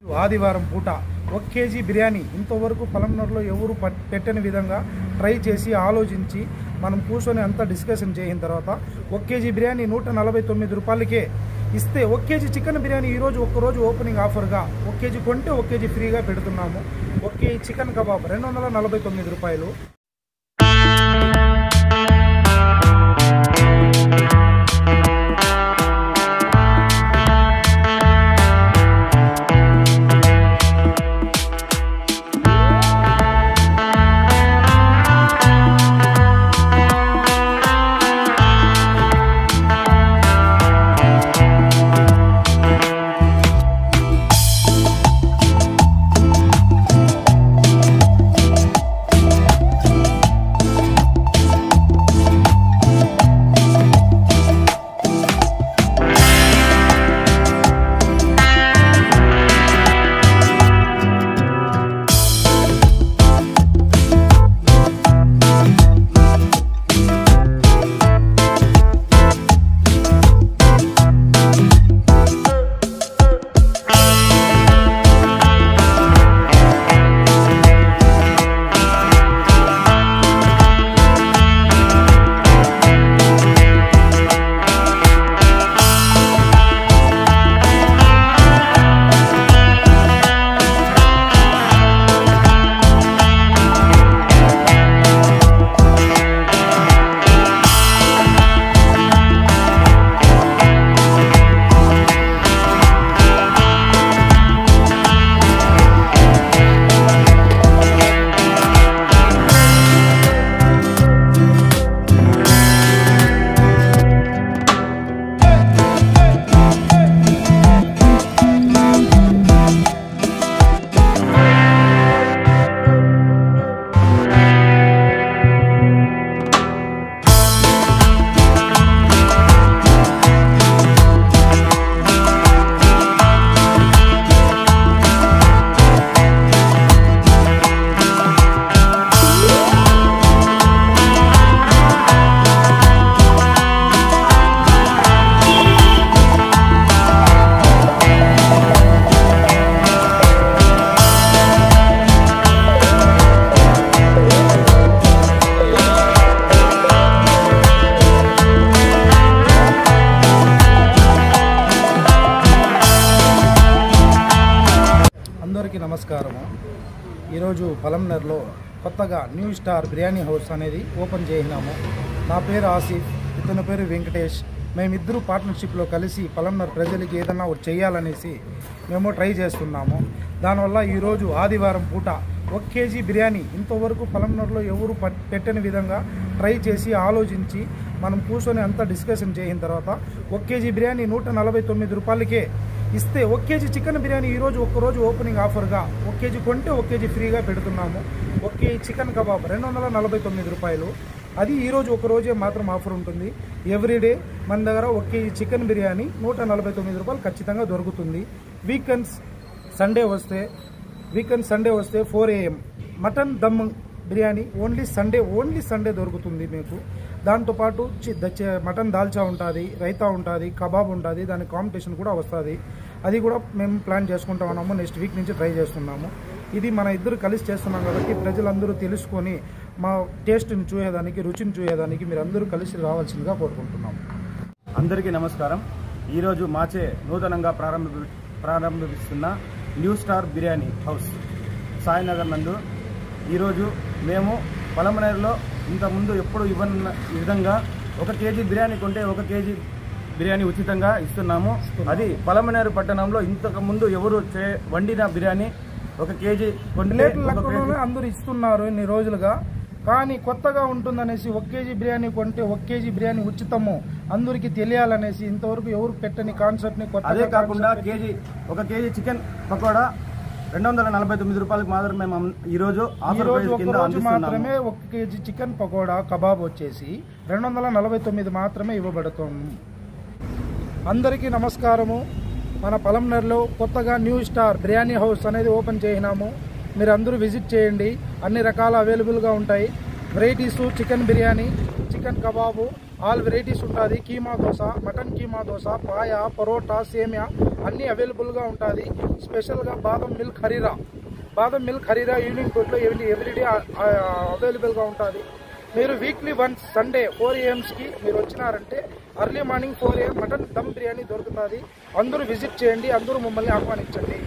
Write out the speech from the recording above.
ఆదివారం పూట 1 కేజీ బిర్యానీ ఇంతవరకు పలంనర్లో ఎవరు పెట్టని విధంగా ట్రై చేసి ఆలోచించి మనం కూర్చొని అంతా డిస్కషన్ చేసిన తర్వాత 1 కేజీ బిర్యానీ 149 రూపాయలకే ఇస్తే 1 కేజీ చికెన్ బిర్యానీ ఈరోజు ఒక్కరోజు ఓపెనింగ్ ఆఫర్గా 1 కేజీ కొంటే 1 కేజీ ఫ్రీగా పెడుతున్నాము. 1 కేజీ చికెన్ కబాబ్ 249 రూపాయలు. అందరికీ నమస్కారము. ఈరోజు పలంనర్లో కొత్తగా న్యూ స్టార్ బిర్యానీ హౌస్ అనేది ఓపెన్ చేసినాము. నా పేరు ఆసిఫ్, ఇతని పేరు వెంకటేష్. మేమిద్దరూ పార్ట్నర్షిప్లో కలిసి పలంనర్ ప్రజలకి ఏదన్నా ఒకటి చేయాలనేసి మేము ట్రై చేస్తున్నాము. దానివల్ల ఈరోజు ఆదివారం పూట 1 కేజీ బిర్యానీ ఇంతవరకు పలంనర్లో ఎవరు పెట్టని విధంగా ట్రై చేసి ఆలోచించి మనం కూర్చొని అంతా డిస్కషన్ చేసిన తర్వాత 1 కేజీ బిర్యానీ 149 రూపాయలకే ఇస్తే 1 కేజీ చికెన్ బిర్యానీ ఈరోజు ఒక్కరోజు ఓపెనింగ్ ఆఫర్గా 1 కేజీ కొంటే 1 కేజీ ఫ్రీగా పెడుతున్నాము. 1 కేజీ చికెన్ కబాబ్ 249 రూపాయలు. అది ఈరోజు ఒకరోజే మాత్రం ఆఫర్ ఉంటుంది. ఎవ్రీడే మన దగ్గర 1 కేజీ చికెన్ బిర్యానీ 149 రూపాయలు ఖచ్చితంగా దొరుకుతుంది. వీకెండ్ సండే వస్తే 4 AM mutton dum biryani only Sunday దొరుకుతుంది మీకు. దాంతోపాటు మటన్ దాల్చా ఉంటుంది, రైతా ఉంటుంది, కబాబ్ ఉంటుంది, దాని కాంపిటీషన్ కూడా వస్తుంది. అది కూడా మేము ప్లాన్ చేసుకుంటా ఉన్నాము. నెక్స్ట్ వీక్ నుంచి ట్రై చేస్తున్నాము. ఇది మన ఇద్దరు కలిసి చేస్తున్నాం కాబట్టి ప్రజలందరూ తెలుసుకొని మా టేస్ట్ని చూసేదానికి, రుచిని చూసేదానికి మీరు అందరూ కలిసి రావాల్సిందిగా కోరుకుంటున్నాము. అందరికీ నమస్కారం. ఈరోజు మాచే నూతనంగా ప్రారంభిస్తున్న new star biryani house Sainagar నందు ఈరోజు మేము పలమనేరులో ఇంతకుముందు ఎప్పుడు ఇవ్వని విధంగా 1 కేజీ బిర్యానీ కొంటే 1 కేజీ బిర్యానీ ఉచితంగా ఇస్తున్నాము. అది పలమనేరు పట్టణంలో ఇంతకుముందు ఎవరు వండిన బిర్యానీ 1 కేజీ కొంటే అందరూ ఇస్తున్నారు ఇన్ని రోజులుగా. కానీ కొత్తగా ఉంటుందనేసి 1 కేజీ బిర్యానీ కొంటే 1 కేజీ బిర్యానీ ఉచితము అందరికీ తెలియాలనేసి ఇంతవరకు ఎవరు పెట్టని కాన్సెప్ట్ని అదే కాకుండా 1 కేజీ చికెన్ పకోడా 249 రూపాయలకు మాత్రమే ఈరోజు మాత్రమే 1 కేజీ చికెన్ పకోడా కబాబ్ వచ్చేసి 249 మాత్రమే ఇవ్వబడుతుంది. అందరికీ నమస్కారము. మన పలంనర్లో కొత్తగా న్యూ స్టార్ బిర్యానీ హౌస్ అనేది ఓపెన్ చేసినాము. మీరు అందరూ విజిట్ చేయండి. అన్ని రకాల అవైలబుల్గా ఉంటాయి. Varieties chicken biryani, chicken kebab, all varieties ఉంటుంది. కీమా దోశ, మటన్ కీమా దోశ, పాయ, పరోటా, సేమియా అన్నీ అవైలబుల్గా ఉంటుంది. స్పెషల్గా బాదం మిల్క్ హరీరా ఈవినింగ్ పూట్లో ఎవ్రీడే అవైలబుల్గా ఉంటుంది. మీరు వీక్లీ వన్స్ సండే 4 AM మీరు వచ్చినారంటే early morning 4 AM mutton dum biryani దొరుకుతుంది. అందరూ విజిట్ చేయండి, అందరూ మమ్మల్ని ఆహ్వానించండి.